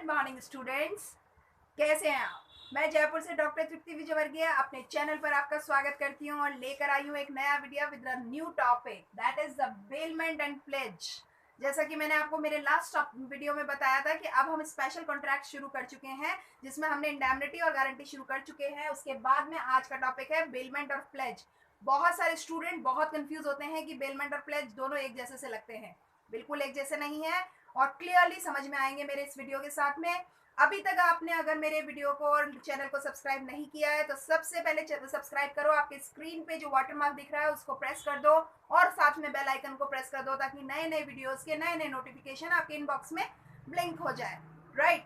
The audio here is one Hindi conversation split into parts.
मॉर्निंग स्टूडेंट्स, कैसे हैं आप। मैं जयपुर से डॉक्टर तृप्ति विजयवर्गीय अपने चैनल पर आपका स्वागत करती हूँ और लेकर आई हूँ एक नया video with a new topic that is the bailment and pledge. जैसा कि मैंने आपको मेरे लास्ट वीडियो में बताया था कि अब हम स्पेशल कॉन्ट्रैक्ट शुरू कर चुके हैं जिसमें हमने इंडेमनिटी और गारंटी शुरू कर चुके हैं। उसके बाद में आज का टॉपिक है बेलमेंट और प्लेज। बहुत सारे स्टूडेंट बहुत कंफ्यूज होते हैं कि बेलमेंट और प्लेज दोनों एक जैसे से लगते हैं। बिल्कुल एक जैसे नहीं है और क्लियरली समझ में आएंगे मेरे इस वीडियो के साथ में। अभी तक आपने अगर मेरे वीडियो को और चैनल को सब्सक्राइब नहीं किया है तो सबसे पहले सब्सक्राइब करो। आपके स्क्रीन पे जो वाटरमार्क दिख रहा है उसको प्रेस कर दो और साथ में बेल आइकन को प्रेस कर दो ताकि नए नए वीडियोस के नए नए नोटिफिकेशन आपके इनबॉक्स में ब्लिंक हो जाए। राइट,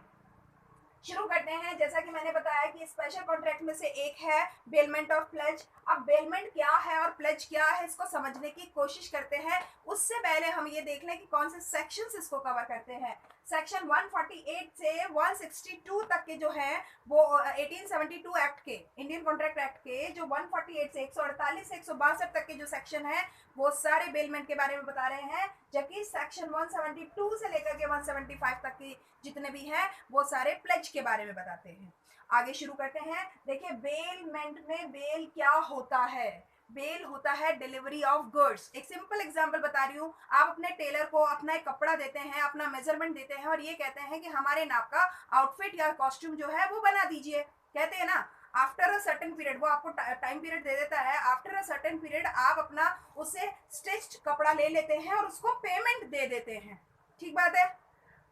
शुरू करते हैं। जैसा कि मैंने बताया कि स्पेशल कॉन्ट्रैक्ट में से एक है बेलमेंट ऑफ प्लेज। अब बेलमेंट क्या है और प्लेज क्या है इसको समझने की कोशिश करते हैं। उससे पहले हम ये देख लें कि कौन से सेक्शंस इसको कवर करते हैं। सेक्शन 148 से 162 तक के जो है वो 1872 एक्ट के, इंडियन कॉन्ट्रैक्ट एक्ट के जो 148 से 148 से 162 तक के जो सेक्शन है वो सारे बेलमेंट के बारे में बता रहे हैं, जबकि सेक्शन 172 से लेकर के 175 तक की जितने भी हैं वो सारे प्लेज के बारे में बताते हैं। आगे शुरू करते हैं। देखिए बेलमेंट में बेल क्या होता है। बेल होता है डिलीवरी ऑफ गुड्स। एक सिंपल एग्जांपल बता रही हूँ। आप अपने टेलर को अपना एक कपड़ा देते हैं, अपना मेजरमेंट देते हैं और ये कहते हैं कि हमारे नाप का आउटफिट या कॉस्ट्यूम जो है वो बना दीजिए। कहते हैं ना आफ्टर अ सर्टेन पीरियड, वो आपको टाइम पीरियड दे देता है। आफ्टर अ सर्टेन पीरियड आप अपना उससे स्टिच्ड कपड़ा ले लेते हैं और उसको पेमेंट दे देते हैं। ठीक बात है।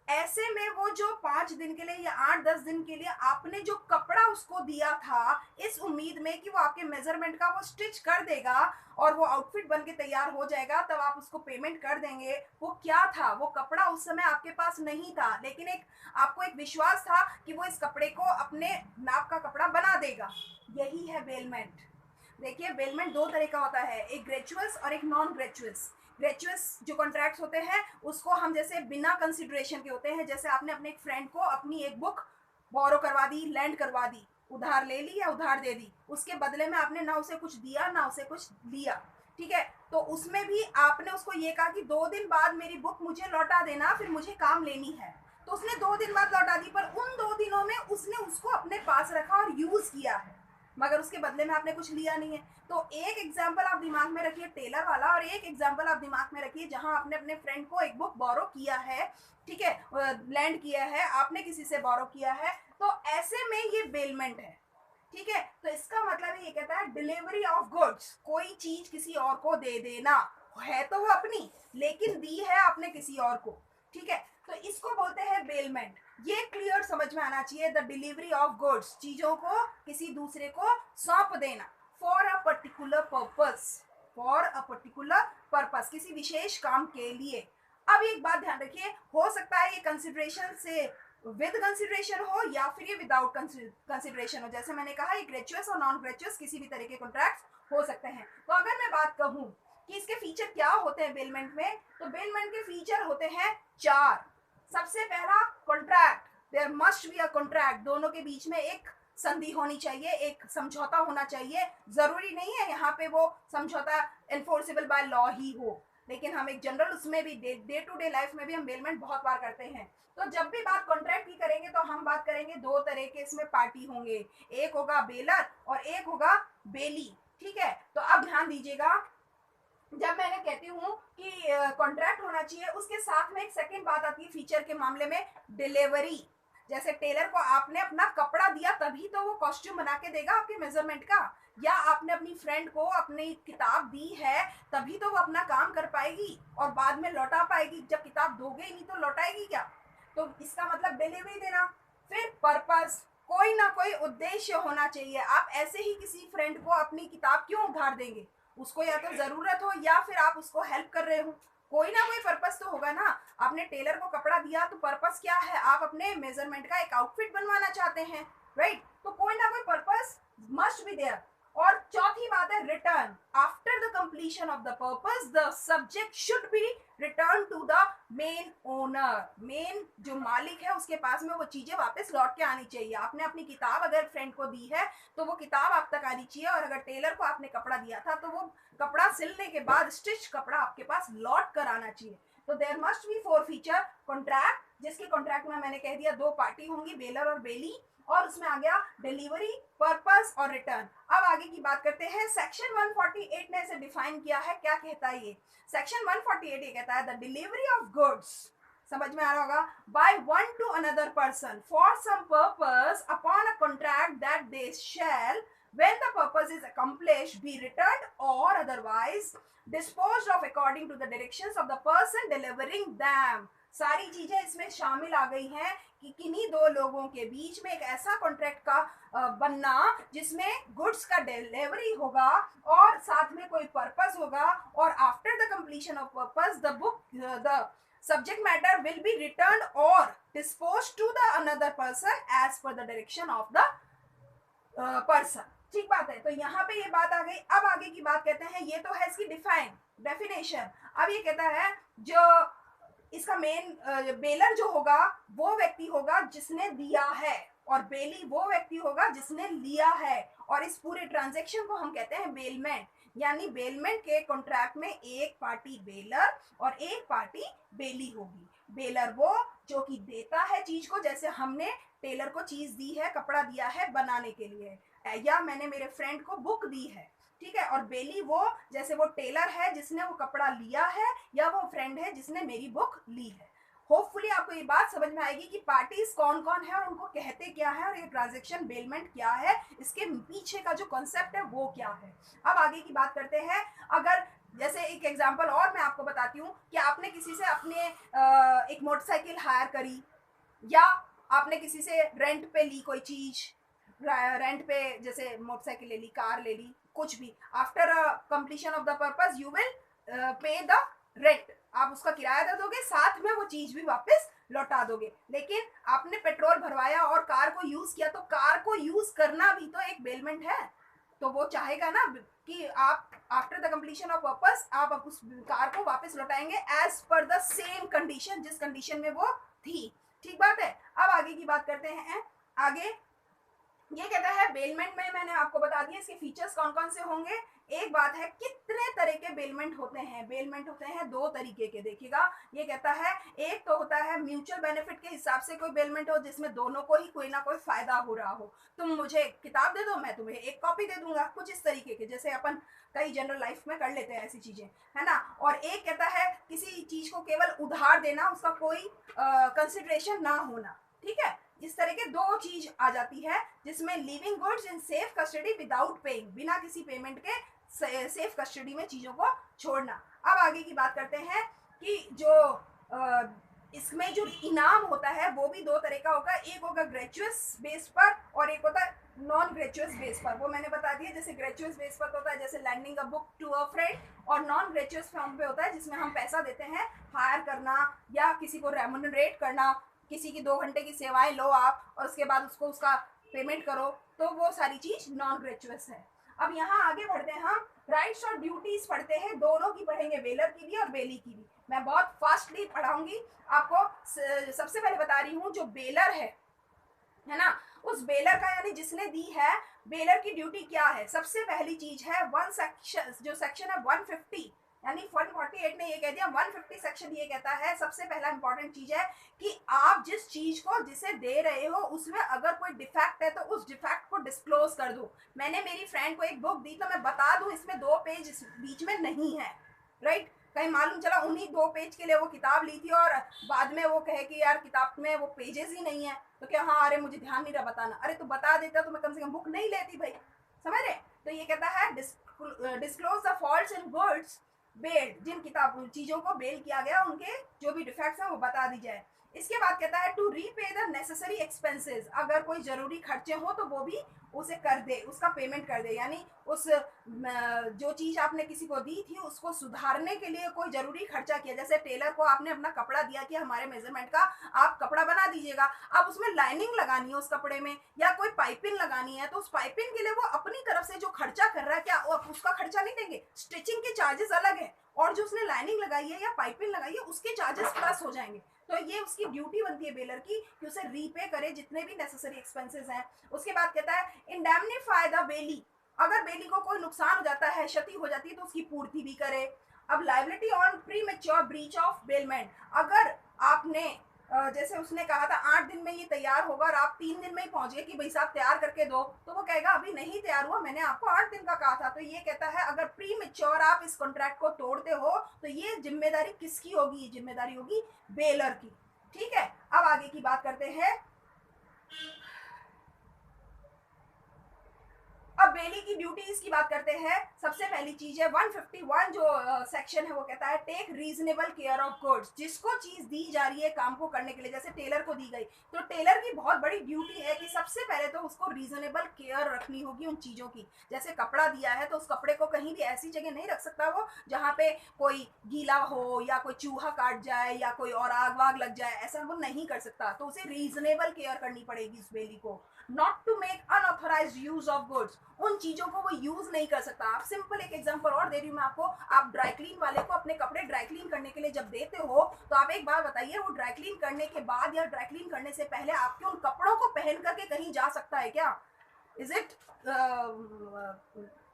ऐसे में वो जो 5 दिन के लिए या 8-10 दिन के लिए आपने जो कपड़ा उसको दिया था इस उम्मीद में कि वो आपके मेजरमेंट का वो स्टिच कर देगा और वो आउटफिट बन के तैयार हो जाएगा, तब आप उसको पेमेंट कर देंगे। वो क्या था, वो कपड़ा उस समय आपके पास नहीं था लेकिन आपको एक विश्वास था कि वो इस कपड़े को अपने नाप का कपड़ा बना देगा। यही है बेलमेंट। देखिए बेलमेंट दो तरह का होता है, एक ग्रेचुअस और एक नॉन ग्रेचुअस। ग्रेचुअस जो कॉन्ट्रैक्ट्स होते हैं उसको हम जैसे बिना कंसिडरेशन के होते हैं। जैसे आपने अपने एक फ्रेंड को अपनी एक बुक बोरो करवा दी, लैंड करवा दी, उधार ले ली या उधार दे दी, उसके बदले में आपने ना उसे कुछ दिया ना उसे कुछ लिया। ठीक है, तो उसमें भी आपने उसको ये कहा कि 2 दिन बाद मेरी बुक मुझे लौटा देना, फिर मुझे काम लेनी है। तो उसने 2 दिन बाद लौटा दी, पर उन 2 दिनों में उसने उसको अपने पास रखा और यूज किया है, मगर उसके बदले में आपने कुछ लिया नहीं है। तो एक एग्जाम्पल आप दिमाग में रखिए टेलर वाला, और एक एग्जाम्पल आप दिमाग में रखिए जहां आपने अपने फ्रेंड को एक बुक बोरो किया है। ठीक है, लैंड किया है, आपने किसी से बोरो किया है, तो ऐसे में ये बेलमेंट है। ठीक है, तो इसका मतलब ये कहता है डिलीवरी ऑफ गुड्स, कोई चीज किसी और को दे देना है तो वो अपनी, लेकिन दी है आपने किसी और को। ठीक है, तो इसको बोलते हैं बेलमेंट। ये क्लियर समझ में आना चाहिए। द डिलीवरी ऑफ गुड्स, चीजों को किसी दूसरे को सौंप देना for a particular purpose, for a particular purpose, किसी विशेष काम के लिए। अब एक बात ध्यान रखिए, हो सकता है ये कंसिडरेशन से विद कंसिडरेशन हो या फिर ये विदाउट कंसिडरेशन हो। जैसे मैंने कहा ये ग्रेचुअस और नॉन ग्रेचुअस किसी भी तरह के कॉन्ट्रैक्ट हो सकते हैं। तो अगर मैं बात कहूँ कि इसके फीचर क्या होते हैं बेलमेंट में, तो बेलमेंट के फीचर होते हैं 4। सबसे पहला contract, there must be a contract, दोनों के बीच में एक संधि होनी चाहिए, एक समझौता होना चाहिए। जरूरी नहीं है यहाँ पे वो समझौता एनफोर्सेबल बाय लॉ ही हो, लेकिन हम एक जनरल उसमें भी डे टू डे लाइफ में भी हम बेलमेंट बहुत बार करते हैं। तो जब भी बात कॉन्ट्रैक्ट की करेंगे तो हम बात करेंगे 2 तरह के इसमें पार्टी होंगे, एक होगा बेलर और एक होगा बेली। ठीक है, तो अब ध्यान दीजिएगा, जब मैंने कहती हूँ कि कॉन्ट्रैक्ट होना चाहिए, उसके साथ में एक सेकंड बात आती है फीचर के मामले में, डिलीवरी। जैसे टेलर को आपने अपना कपड़ा दिया तभी तो वो कॉस्ट्यूम बना के देगा आपके मेजरमेंट का, या आपने अपनी फ्रेंड को अपनी किताब दी है तभी तो वो अपना काम कर पाएगी और बाद में लौटा पाएगी। जब किताब दोगे ही नहीं तो लौटाएगी क्या। तो इसका मतलब डिलीवरी देना। फिर पर्पस, कोई ना कोई उद्देश्य होना चाहिए। आप ऐसे ही किसी फ्रेंड को अपनी किताब क्यों उधार देंगे, उसको या तो जरूरत हो या फिर आप उसको हेल्प कर रहे हो, कोई ना कोई पर्पस तो होगा ना। आपने टेलर को कपड़ा दिया तो पर्पस क्या है, आप अपने मेजरमेंट का एक आउटफिट बनवाना चाहते हैं। राइट, तो कोई ना कोई पर्पस मस्ट बी देयर। और चौथी बात है return. After the completion of the purpose the subject should be return to the main owner. Main जो मालिक है उसके पास में वो चीजें वापस लौट के आनी चाहिए। आपने अपनी किताब अगर फ्रेंड को दी है तो वो किताब आप तक आनी चाहिए, और अगर टेलर को आपने कपड़ा दिया था तो वो कपड़ा सिलने के बाद स्टिच कपड़ा आपके पास लौट कर आना चाहिए। तो there must be 4 feature, contract, जिसके कॉन्ट्रैक्ट में मैंने कह दिया दो पार्टी होंगी, बेलर और बेली, और उसमें आ गया डिलीवरी, पर्पस और रिटर्न। अब आगे की बात करते हैं। सेक्शन 148 ने इसे डिफाइन किया है। क्या कहता है ये सेक्शन 148? ये कहता है द डिलीवरी ऑफ गुड्स, समझ में आ रहा होगा, by one to another person for some purpose upon a contract that they shall when the purpose is accomplished be returned or otherwise disposed of according to the directions of the person delivering them। सारी चीजें इसमें शामिल आ गई हैं कि किन्हीं दो लोगों के बीच में एक ऐसा कॉन्ट्रैक्ट का बनना जिसमें गुड्स का डिलीवरी होगा और साथ में कोई पर्पस होगा, और after the completion of purpose the subject matter will be returned or disposed to the another person as per the direction of the person। ठीक बात है। तो यहाँ पे ये बात आ गई। अब आगे की बात कहते हैं, ये तो है इसकी डेफिनेशन। अब ये कहता है जो इसका मेन बेलर जो होगा वो व्यक्ति होगा जिसने दिया है, और बेली वो व्यक्ति होगा जिसने लिया है, और इस पूरे ट्रांजैक्शन को हम कहते हैं बेलमेंट। यानी बेलमेंट के कॉन्ट्रैक्ट में एक पार्टी बेलर और एक पार्टी बेली होगी। बेलर वो जो कि देता है चीज को, जैसे हमने टेलर को चीज दी है, कपड़ा दिया है बनाने के लिए, या मैंने मेरे फ्रेंड को बुक दी है, ठीक है। और बेली वो जैसे वो टेलर है जिसने वो कपड़ा लिया है, या वो फ्रेंड है जिसने मेरी बुक ली है। होपफुली आपको ये बात समझ में आएगी कि पार्टीज कौन कौन है और उनको कहते क्या है, और ये ट्रांजैक्शन बेलमेंट क्या है, इसके पीछे का जो कॉन्सेप्ट है वो क्या है। अब आगे की बात करते हैं। अगर जैसे एक एग्जांपल और मैं आपको बताती हूँ कि आपने किसी से अपने एक मोटरसाइकिल हायर करी, या आपने किसी से रेंट पे ली कोई चीज, रेंट पे जैसे मोटरसाइकिल ले ली, कार ले ली, कुछ भी। After completion of the purpose you will pay the rent, आप उसका किराया दे दोगे, साथ में वो चीज भी वापस लौटा दोगे। लेकिन आपने पेट्रोल भरवाया और कार को यूज किया, तो कार को यूज करना भी तो एक बेलमेंट है। तो वो चाहेगा ना कि आप after the completion of purpose आप उस कार को वापस लौटाएंगे as per the same condition, जिस कंडीशन में वो थी। ठीक बात है। अब आगे की बात करते हैं। आगे ये कहता है बेलमेंट में मैंने आपको बता दिया इसके फीचर्स कौन कौन से होंगे। एक बात है कितने तरह के बेलमेंट होते हैं। बेलमेंट होते हैं दो तरीके के, देखिएगा। ये कहता है एक तो होता है म्यूचुअल बेनिफिट के हिसाब से कोई बेलमेंट हो जिसमें दोनों को ही कोई ना कोई फायदा हो रहा हो। तुम मुझे किताब दे दो, मैं तुम्हें एक कॉपी दे दूंगा, कुछ इस तरीके के, जैसे अपन कई जनरल लाइफ में कर लेते हैं ऐसी चीजें, है ना। और एक कहता है किसी चीज को केवल उधार देना, उसका कोई कंसिडरेशन ना होना, ठीक है। इस तरह के दो चीज आ जाती है जिसमें living goods in safe custody without paying, बिना किसी पेमेंट के सेफ कस्टडी में चीजों को छोड़ना। अब आगे की बात करते हैं कि जो इसमें जो इनाम होता है वो भी दो तरह का होगा। एक होगा ग्रेचुअस बेस पर और एक होता है नॉन ग्रेचुअस बेस पर। वो मैंने बता दिया। जैसे ग्रेचुअस बेस पर होता है जैसे lending a book to a friend, और नॉन ग्रेचुअस फॉर्म पे होता है जिसमें हम पैसा देते हैं, हायर करना या किसी को रेम्यूनरेट करना, किसी की 2 घंटे की सेवाएं लो आप और उसके बाद उसको उसका पेमेंट करो, तो वो सारी चीज नॉन ग्रेचुअस है। अब यहाँ आगे बढ़ते हैं हम राइट्स और ड्यूटीज पढ़ते हैं। दोनों की पढ़ेंगे, बेलर की भी और बेली की भी। मैं बहुत फास्टली पढ़ाऊंगी आपको। सबसे पहले बता रही हूँ जो बेलर है ना, उस बेलर का यानी जिसने दी है, बेलर की ड्यूटी क्या है। सबसे पहली चीज है वन सेक्शन, जो सेक्शन है 150 यानी 148 ने ये कह दिया, 150 सेक्शन ये कहता है सबसे पहला इंपॉर्टेंट चीज है कि आप जिस चीज को जिसे दे रहे हो उसमें अगर कोई डिफेक्ट है तो उस डिफेक्ट को डिस्क्लोज कर दो। मैंने मेरी फ्रेंड को एक बुक दी तो मैं बता दूं इसमें 2 पेज बीच में नहीं है, राइट। कहीं मालूम चला उन्हीं 2 पेज के लिए वो किताब ली थी और बाद में वो कहे कि यार किताब में वो पेजेस ही नहीं है, तो क्या हाँ अरे मुझे ध्यान नहीं रहा बताना। अरे तो बता देता तो मैं कम से कम बुक नहीं लेती भाई, समझ रहे। तो ये कहता है disclose the faults in goods bailed, जिन किताब चीजों को बेल किया गया उनके जो भी डिफेक्ट्स हैं वो बता दी जाए। इसके बाद कहता है to repay the necessary expenses, अगर कोई जरूरी खर्चे हो तो वो भी उसे कर दे, उसका पेमेंट कर दे। यानी उस जो चीज आपने किसी को दी थी उसको सुधारने के लिए कोई जरूरी खर्चा किया, जैसे टेलर को आपने अपना कपड़ा दिया कि हमारे मेजरमेंट का आप कपड़ा बना दीजिएगा, अब उसमें लाइनिंग लगानी है उस कपड़े में या कोई पाइपिंग लगानी है, तो उस पाइपिंग के लिए वो अपनी तरफ से जो खर्चा कर रहा है क्या उसका खर्चा नहीं देंगे। स्टिचिंग के चार्जेस अलग है और जो उसने लाइनिंग लगाई है या पाइपिंग लगाई है उसके चार्जेस प्लस हो जाएंगे। तो ये उसकी ड्यूटी बनती है बेलर की कि उसे रीपे करे जितने भी नेसेसरी एक्सपेंसेस हैं। उसके बाद कहता है इंडेमनीफाई द बेली, अगर बेली को कोई नुकसान हो जाता है, क्षति हो जाती है तो उसकी पूर्ति भी करे। अब liability on premature breach of bailment, अगर आपने जैसे उसने कहा था 8 दिन में ये तैयार होगा और आप 3 दिन में ही पहुंच गए कि भाई साहब तैयार करके दो, तो वो कहेगा अभी नहीं तैयार हुआ, मैंने आपको 8 दिन का कहा था। तो ये कहता है अगर प्री मेच्योर आप इस कॉन्ट्रैक्ट को तोड़ते हो तो ये जिम्मेदारी किसकी होगी? ये जिम्मेदारी होगी बेलर की। ठीक है, अब आगे की बात करते हैं। अब बेली की ड्यूटीज की बात करते हैं। सबसे पहली चीज है 151 जो सेक्शन है वो कहता है take reasonable care of goods. जिसको चीज दी जा रही है काम को करने के लिए, जैसे टेलर को दी गई, तो टेलर की बहुत बड़ी ड्यूटी है कि सबसे पहले तो उसको रीजनेबल केयर रखनी होगी उन चीजों की। जैसे कपड़ा दिया है तो उस कपड़े को कहीं भी ऐसी जगह नहीं रख सकता वो जहाँ पे कोई गीला हो या कोई चूहा काट जाए या कोई और आग वाग लग जाए, ऐसा वो नहीं कर सकता। तो उसे रीजनेबल केयर करनी पड़ेगी उस बेली को। Not to make unauthorised use of goods. उन चीजों को वो यूज नहीं कर सकता। आप सिंपल एक एग्जांपल और दे रही हूँ मैं आपको। आप ड्राई क्लीन वाले को अपने कपड़े ड्राई क्लीन करने के लिए जब देते हो तो आप एक बार बताइए, वो ड्राई क्लीन करने के बाद या ड्राई क्लीन करने से पहले आपके उन कपड़ों को पहन करके कहीं जा सकता है क्या? इज इट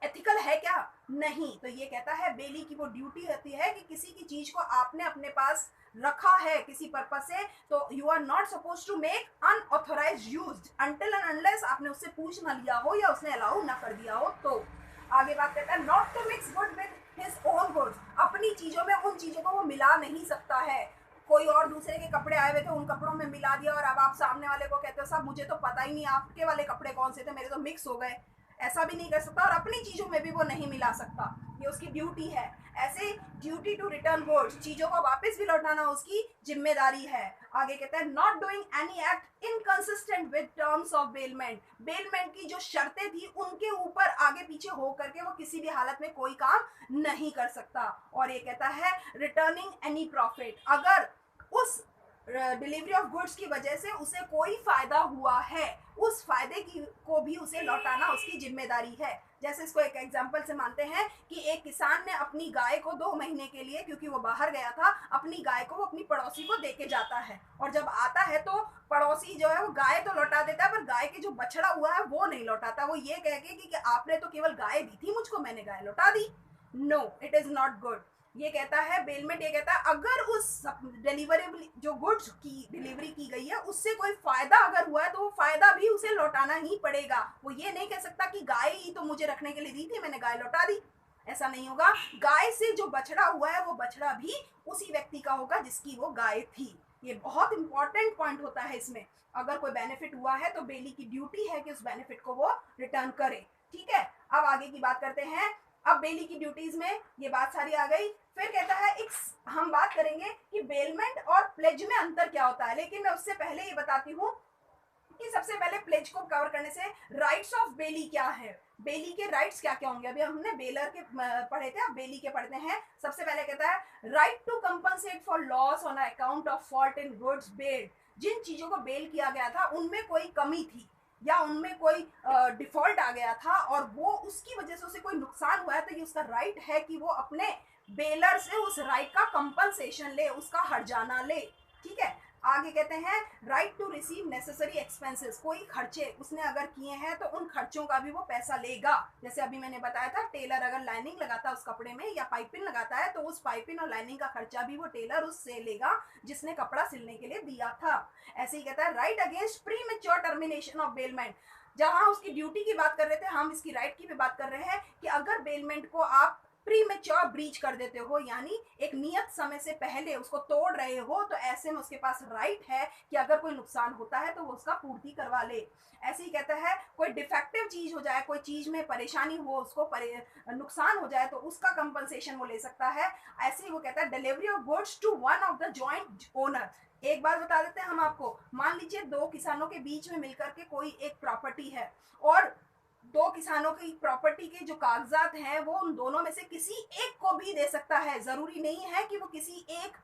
एथिकल है क्या? नहीं। तो ये कहता है बेली की वो ड्यूटी रहती है कि किसी की चीज को आपने अपने पास रखा है किसी पर्पज से, तो you are not suppose to make unauthorised use until and unless आपने उससे पूछ ना लिया हो या उसने अलाउ ना कर दिया हो। तो आगे बात करता है not to mix good with his own goods. अपनी चीजों में उन चीजों को वो मिला नहीं सकता है। कोई और दूसरे के कपड़े आए हुए थे उन कपड़ों में मिला दिया और अब आप सामने वाले को कहते हो साहब मुझे तो पता ही नहीं आपके वाले कपड़े कौन से थे, मेरे तो मिक्स हो गए। ऐसा भी नहीं कर सकता और अपनी चीजों में भी वो नहीं मिला सकता। ये उसकी ड्यूटी है। ऐसे ड्यूटी टू रिटर्न गुड्स, चीजों को वापस भी लौटाना उसकी जिम्मेदारी है। आगे कहता है not doing any act inconsistent with terms of bailment. Bailment की जो शर्तें थी उनके ऊपर आगे पीछे हो करके वो किसी भी हालत में कोई काम नहीं कर सकता। और ये कहता है रिटर्निंग एनी प्रॉफिट। अगर उस डिलीवरी ऑफ गुड्स की वजह से उसे कोई फायदा हुआ है, उस फायदे की को भी उसे लौटाना उसकी जिम्मेदारी है। जैसे इसको एक एग्जांपल से मानते हैं कि एक किसान ने अपनी गाय को 2 महीने के लिए, क्योंकि वो बाहर गया था, अपनी गाय को वो अपनी पड़ोसी को देके जाता है और जब आता है तो पड़ोसी जो है वो गाय तो लौटा देता है पर गाय के जो बछड़ा हुआ है वो नहीं लौटाता। वो ये कह के कि आपने तो केवल गाय दी थी मुझको, मैंने गाय लौटा दी। No, it is not good. ये कहता है बेलमेंट, ये कहता है अगर उस डिलीवरेबल जो गुड्स की डिलीवरी की गई है उससे कोई फायदा अगर हुआ है तो वो फायदा भी उसे लौटाना ही पड़ेगा। वो ये नहीं कह सकता कि गाय ही तो मुझे रखने के लिए दी थी, मैंने गाय लौटा दी। ऐसा नहीं होगा। गाय से जो बछड़ा हुआ है वो बछड़ा भी उसी व्यक्ति का होगा जिसकी वो गाय थी। ये बहुत इंपॉर्टेंट पॉइंट होता है इसमें। अगर कोई बेनिफिट हुआ है तो बेली की ड्यूटी है कि उस बेनिफिट को वो रिटर्न करे। ठीक है, अब आगे की बात करते हैं। अब बेली की ड्यूटीज में ये बात सारी आ गई। फिर कहता है एक हम बात करेंगे कि बेलमेंट और प्लेज में अंतर क्या होता है, लेकिन मैं उससे पहले ये बताती हूँ कि सबसे पहले प्लेज को कवर करने से राइट्स ऑफ बेली क्या है, बेली के राइट्स क्या क्या होंगे। अभी हमने बेलर के पढ़े थे, अब बेली के पढ़ते हैं। सबसे पहले कहता है right to compensate for loss on account of fault in goods bailed. जिन चीजों को बेल किया गया था उनमें कोई कमी थी या उनमें कोई डिफॉल्ट आ गया था और वो उसकी वजह से उसे कोई नुकसान हुआ है, तो ये उसका राइट है कि वो अपने बेलर से उस राइट का कंपनसेशन ले, उसका हर्जाना ले। ठीक है, आगे कहते हैं right to receive necessary expenses. कोई खर्चे उसने अगर किए हैं तो उन खर्चों का भी वो पैसा लेगा। जैसे अभी मैंने बताया था टेलर अगर लाइनिंग लगाता है उस कपड़े में या पाइपिंग लगाता है तो उस पाइपिंग और लाइनिंग का खर्चा भी वो टेलर उससे लेगा जिसने कपड़ा सिलने के लिए दिया था। ऐसे ही कहता है right against pre mature termination of bailment. जहां उसकी ड्यूटी की बात कर रहे थे हम इसकी राइट की भी बात कर रहे हैं कि अगर बेलमेंट को आप प्रीमेच्योर ब्रीच कर देते हो, यानी एक नियत समय से पहले उसको तोड़ रहे हो, तो ऐसे में उसके पास राइट है कि अगर कोई नुकसान होता है तो वो उसका पूर्ति करवा ले। ऐसे ही कहता है कोई डिफेक्टिव चीज हो जाए, कोई चीज में परेशानी हो, उसको नुकसान हो जाए तो उसका कंपनसेशन वो ले सकता है। ऐसे ही वो कहता है delivery of goods to one of the joint owner. एक बात बता देते हैं हम आपको, मान लीजिए 2 किसानों के बीच में मिलकर के कोई एक प्रॉपर्टी है और 2 किसानों की प्रॉपर्टी के जो कागजात हैं वो उन दोनों में से किसी एक को भी दे सकता है। जरूरी नहीं है कि वो किसी एक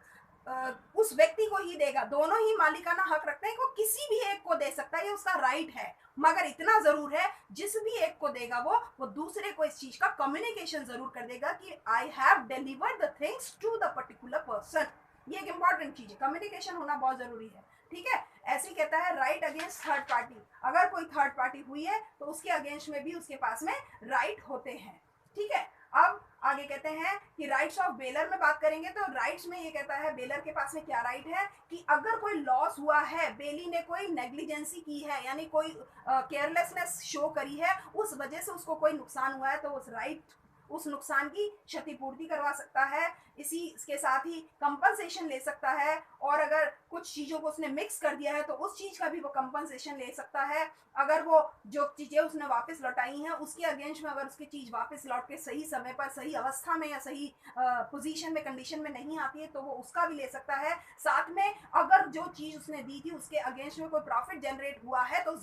उस व्यक्ति को ही देगा, दोनों ही मालिकाना हक रखते हैं कि वो किसी भी एक को दे सकता है, ये उसका राइट है। मगर इतना जरूर है जिस भी एक को देगा वो दूसरे को इस चीज का कम्युनिकेशन जरूर कर देगा कि I have delivered the things to the particular person. ये एक इंपॉर्टेंट चीज है, कम्युनिकेशन होना बहुत जरूरी है। ठीक है, ऐसे ही कहता है राइट अगेंस्ट थर्ड पार्टी। अगर कोई थर्ड पार्टी हुई है तो उसके अगेंस्ट में भी उसके पास में राइट होते हैं। ठीक है, अब आगे कहते हैं कि राइट्स ऑफ बेलर में बात करेंगे तो राइट्स में ये कहता है बेलर के पास में क्या राइट है कि अगर कोई लॉस हुआ है, बेली ने कोई नेग्लिजेंसी की है यानी कोई केयरलेसनेस शो करी है, उस वजह से उसको कोई नुकसान हुआ है तो उस नुकसान की क्षतिपूर्ति करवा सकता है। इसी के साथ ही कंपनसेशन ले सकता है, और अगर कुछ चीज़ों को उसने मिक्स कर दिया है तो उस चीज़ का भी वो कंपनसेशन ले सकता है। अगर वो जो चीज़ें उसने वापस लौटाई हैं उसके अगेंस्ट में अगर उसकी चीज़ वापस लौट के सही समय पर, सही अवस्था में या सही पोजीशन में, कंडीशन में नहीं आती है तो वो उसका भी ले सकता है। साथ में अगर जो चीज़ उसने दी थी उसके अगेंस्ट में कोई प्रॉफिट जनरेट हुआ है तो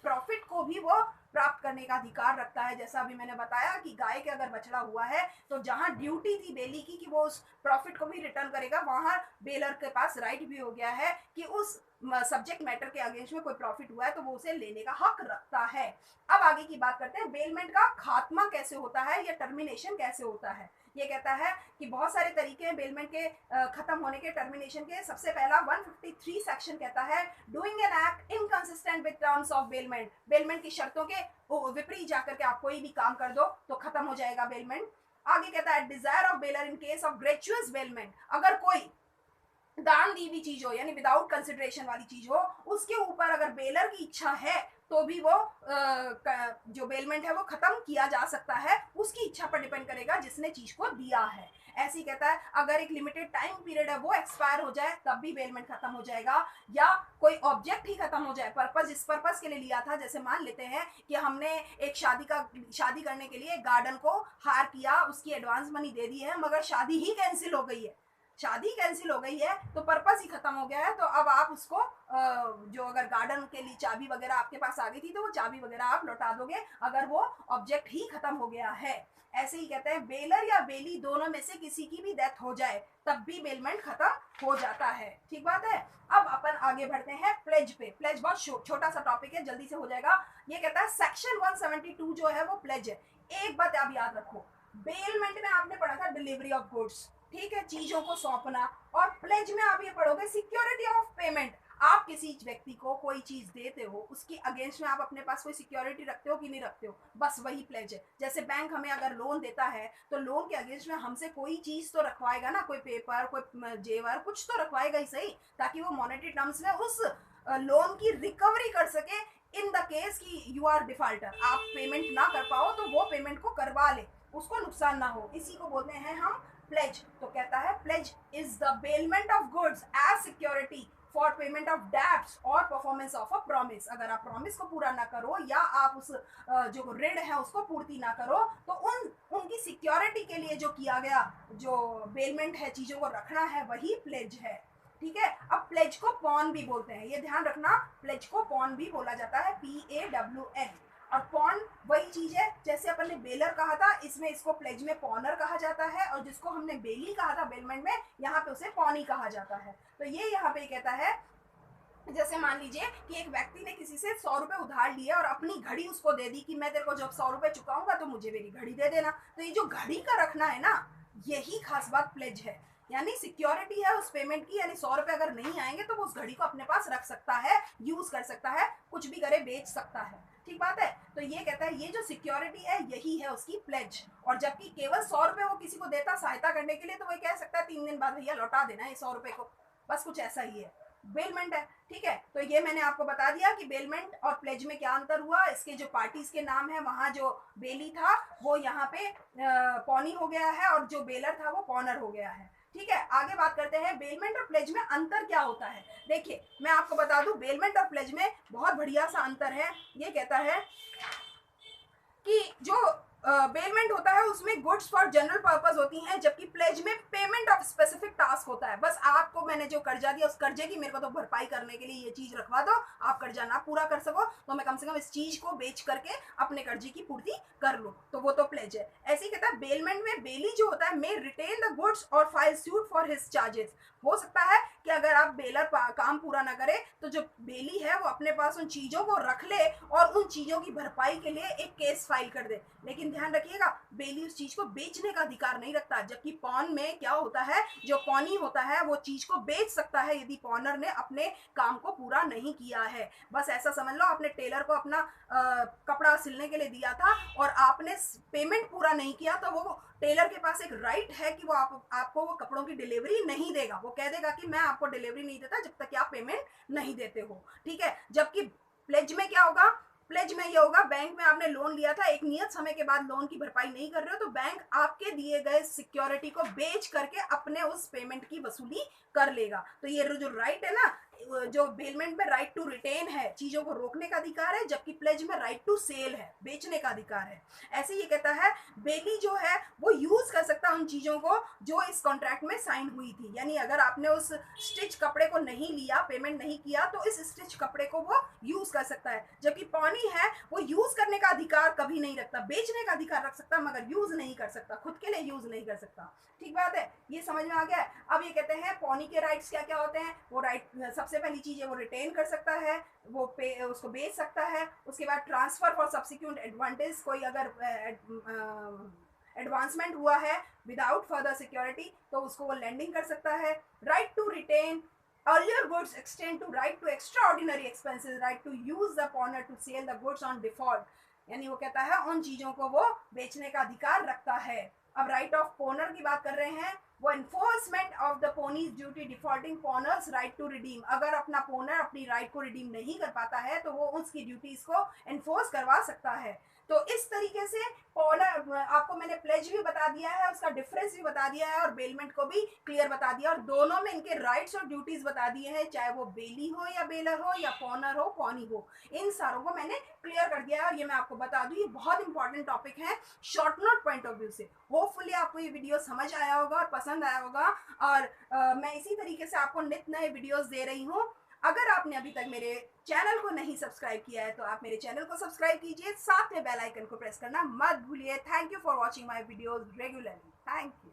प्रॉफिट को भी वो प्राप्त करने का अधिकार रखता है। जैसा अभी मैंने बताया कि गाय के अगर बछड़ा हुआ है तो जहां ड्यूटी थी बेली की कि वो उस प्रॉफिट को भी रिटर्न करेगा, वहां बेलर के पास राइट भी हो गया है कि उस सब्जेक्ट मैटर के अगेंस्ट में कोई प्रॉफिट हुआ है तो वो उसे लेने का हक रखता है। अब आगे की बात करते हैं, बेलमेंट का खात्मा कैसे होता है या टर्मिनेशन कैसे होता है। ये कहता है कि बहुत सारे तरीके हैं बेलमेंट के खत्म होने के, टर्मिनेशन के। सबसे पहला 153 सेक्शन कहता है doing an act inconsistent with terms of bailment. Bailment की शर्तों के विपरीत जाकर के आप कोई भी काम कर दो तो खत्म हो जाएगा बेलमेंट। आगे कहता है desire of bailor in case of gratuitous bailment. अगर कोई दान दी हुई चीज हो यानी विदाउट कंसिडरेशन वाली चीज हो, उसके ऊपर अगर बेलर की इच्छा है तो भी वो जो बेलमेंट है वो खत्म किया जा सकता है, उसकी इच्छा पर डिपेंड करेगा जिसने चीज को दिया है। ऐसे ही कहता है अगर एक लिमिटेड टाइम पीरियड है वो एक्सपायर हो जाए तब भी बेलमेंट खत्म हो जाएगा, या कोई ऑब्जेक्ट ही खत्म हो जाए, पर्पस जिस पर्पस के लिए लिया था। जैसे मान लेते हैं कि हमने एक शादी करने के लिए गार्डन को हायर किया, उसकी एडवांस मनी दे दी है, मगर शादी ही कैंसिल हो गई है, शादी कैंसिल हो गई है तो पर्पस ही खत्म हो गया है। तो अब आप उसको जो अगर गार्डन के लिए चाबी वगैरह आपके पास आ गई थी तो वो चाबी वगैरह आप लौटा दोगे अगर वो ऑब्जेक्ट ही खत्म हो गया है। ऐसे ही कहते हैं बेलर या बेली दोनों में से किसी की भी डेथ हो जाए तब भी बेलमेंट खत्म हो जाता है। ठीक बात है। अब अपन आगे बढ़ते हैं प्लेज पे। प्लेज बहुत छोटा सा टॉपिक है, जल्दी से हो जाएगा। ये कहता है सेक्शन 172 जो है वो प्लेज है। एक बात आप याद रखो, बेलमेंट में आपने पढ़ा था डिलीवरी ऑफ गुड्स, ठीक है, चीजों को सौंपना, और प्लेज में आप ये पढ़ोगे सिक्योरिटी ऑफ पेमेंट। आप किसी व्यक्ति को कोई चीज देते हो, उसकी अगेंस्ट में आप अपने पास कोई सिक्योरिटी रखते हो कि नहीं रखते हो, बस वही प्लेज है। जैसे बैंक हमें अगर लोन देता है तो लोन के अगेंस्ट में हमसे कोई चीज तो रखवाएगा ना, कोई पेपर, कोई जेवर, कुछ तो रखवाएगा ही सही, ताकि वो मॉनेटरी टर्म्स में उस लोन की रिकवरी कर सके इन द केस कि यू आर डिफॉल्टर, आप पेमेंट ना कर पाओ तो वो पेमेंट को करवा ले, उसको नुकसान ना हो, इसी को बोलते हैं हम प्लेज। तो कहता है pledge is the bailment of goods as security for payment of debts और परफॉर्मेंस ऑफ अ प्रॉमिस। अगर आप प्रॉमिस को पूरा ना करो या आप उस जो ऋण है उसको पूर्ति ना करो तो उनकी सिक्योरिटी के लिए जो किया गया जो बेलमेंट है, चीजों को रखना है, वही प्लेज है। ठीक है। अब प्लेज को पॉन भी बोलते हैं, ये ध्यान रखना, प्लेज को पॉन भी बोला जाता है, PAWN। और पॉन वही चीज है जैसे अपन ने बेलर कहा था, इसमें इसको प्लेज में पॉनर कहा जाता है, और जिसको हमने बेली कहा था बेलमेंट में, यहाँ पे उसे पॉनी कहा जाता है। तो ये यहाँ पे कहता है जैसे मान लीजिए कि एक व्यक्ति ने किसी से 100 रुपए उधार लिए और अपनी घड़ी उसको दे दी कि मैं तेरे को जब 100 रुपए चुकाऊंगा तो मुझे मेरी घड़ी दे देना। तो ये जो घड़ी का रखना है ना, यही खास बात प्लेज है, यानी सिक्योरिटी है उस पेमेंट की, यानी 100 रुपए अगर नहीं आएंगे तो वो उस घड़ी को अपने पास रख सकता है, यूज कर सकता है, कुछ भी करे, बेच सकता है। ठीक बात है। तो ये कहता है ये जो सिक्योरिटी है यही है उसकी प्लेज। और जबकि केवल 100 रुपए वो किसी को देता सहायता करने के लिए तो वो कह सकता है 3 दिन बाद भैया लौटा देना है 100 रुपए को, बस कुछ ऐसा ही है, बेलमेंट है। ठीक है। तो ये मैंने आपको बता दिया कि बेलमेंट और प्लेज में क्या अंतर हुआ। इसके जो पार्टीज के नाम है, वहां जो बेली था वो यहाँ पे पॉनी हो गया है, और जो बेलर था वो पॉनर हो गया है। ठीक है। आगे बात करते हैं बेलमेंट और प्लेज में अंतर क्या होता है। देखिए मैं आपको बता दूं, बेलमेंट और प्लेज में बहुत बढ़िया सा अंतर है। ये कहता है कि जो बेलमेंट होता है उसमें गुड्स फॉर जनरल पर्पस होती हैं, जबकि प्लेज में पेमेंट ऑफ स्पेसिफिक टास्क होता है। बस आपको मैंने जो कर्जा दिया उस कर्जे की मेरे को तो भरपाई करने के लिए ये चीज रखवा दो, आप कर्जा ना पूरा कर सको तो मैं कम से कम इस चीज को बेच करके अपने कर्जे की पूर्ति कर लूं, तो वो तो प्लेज है। ऐसे ही कहता है बेलमेंट में बेली जो होता है मे रिटेन द गुड्स और file suit for his charges. हो सकता है कि अगर आप बेलर काम पूरा ना करे तो जो बेली है वो अपने पास उन चीजों को रख ले और उन चीजों की भरपाई के लिए एक केस फाइल कर दे, लेकिन ध्यान रखिएगा बेली उस चीज को बेचने का अधिकार नहीं रखता। जबकि पॉन में क्या होता है, जो पॉनी होता है वो चीज को बेच सकता है यदि पॉनर ने अपने काम को पूरा नहीं किया है। बस ऐसा समझ लो आपने टेलर को अपना कपड़ा सिलने के लिए दिया था और आपने पेमेंट पूरा नहीं किया तो वो टेलर के पास एक राइट है कि वो आपको वो कपड़ों की डिलीवरी नहीं देगा। वो कह देगा कि मैं आपको डिलीवरी नहीं देता जब तक कि आप पेमेंट नहीं देते हो, ठीक है। जबकि प्लेज में क्या होगा, प्लेज में ये होगा, बैंक में आपने लोन लिया था, एक नियत समय के बाद लोन की भरपाई नहीं कर रहे हो तो बैंक आपके दिए गए सिक्योरिटी को बेच करके अपने उस पेमेंट की वसूली कर लेगा। तो ये जो राइट है ना, जो बेलमेंट में राइट टू रिटेन है, चीजों को रोकने का अधिकार है, जबकि प्लेज में राइट टू सेल है, बेचने का अधिकार है। ऐसे ये कहता है बेली जो है वो यूज कर सकता है उन चीजों को जो इस कॉन्ट्रैक्ट में साइन हुई थी। यानी अगर आपने उस स्टिच कपड़े को नहीं लिया, पेमेंट नहीं किया, तो इस स्टिच कपड़े को वो यूज कर सकता है। जबकि पॉनी है वो यूज करने का अधिकार कभी नहीं रखता, बेचने का अधिकार रख सकता मगर यूज नहीं कर सकता, खुद के लिए यूज नहीं कर सकता। ठीक बात है, ये समझ में आ गया है। अब ये कहते हैं पॉनी के राइट्स क्या क्या होते हैं। वो राइट, सबसे पहली चीज है वो रिटेन कर सकता है, वो उसको बेच सकता है। उसके बाद ट्रांसफर फॉर सब्सिक्वेंट एडवांटेज, कोई अगर एडवांसमेंट हुआ है विदाउट फर्दर सिक्योरिटी तो उसको वो लैंडिंग कर सकता है। Right to retain earlier goods extend to right to extraordinary expenses, right to use the pawner to sell the goods on default, यानी वो कहता है उन चीजों को वो बेचने का अधिकार रखता है। अब राइट ऑफ पोनर की बात कर रहे हैं, वो enforcement of the pawnee's duty defaulting pawner's right to redeem. अगर अपना पोनर अपनी राइट को रिडीम नहीं कर पाता है तो वो उसकी ड्यूटीज को एनफोर्स करवा सकता है। तो इस तरीके से पोनर, आपको मैंने प्लेज भी बता दिया है, उसका डिफरेंस भी बता दिया है और बेलमेंट को भी क्लियर बता दिया, और दोनों में इनके राइट्स और ड्यूटीज बता दिए हैं, चाहे वो बेली हो या बेलर हो या पोनर हो पॉनी हो, इन सारों को मैंने क्लियर कर दिया है। और ये मैं आपको बता दूं, ये बहुत इंपॉर्टेंट टॉपिक है short note point of view से। होपफुली आपको ये वीडियो समझ आया होगा और पसंद आया होगा, और मैं इसी तरीके से आपको नित्य नए वीडियोस दे रही हूँ। अगर आपने अभी तक मेरे चैनल को नहीं सब्सक्राइब किया है तो आप मेरे चैनल को सब्सक्राइब कीजिए, साथ में बेल आइकन को प्रेस करना मत भूलिए। Thank you for watching my videos regularly. Thank you.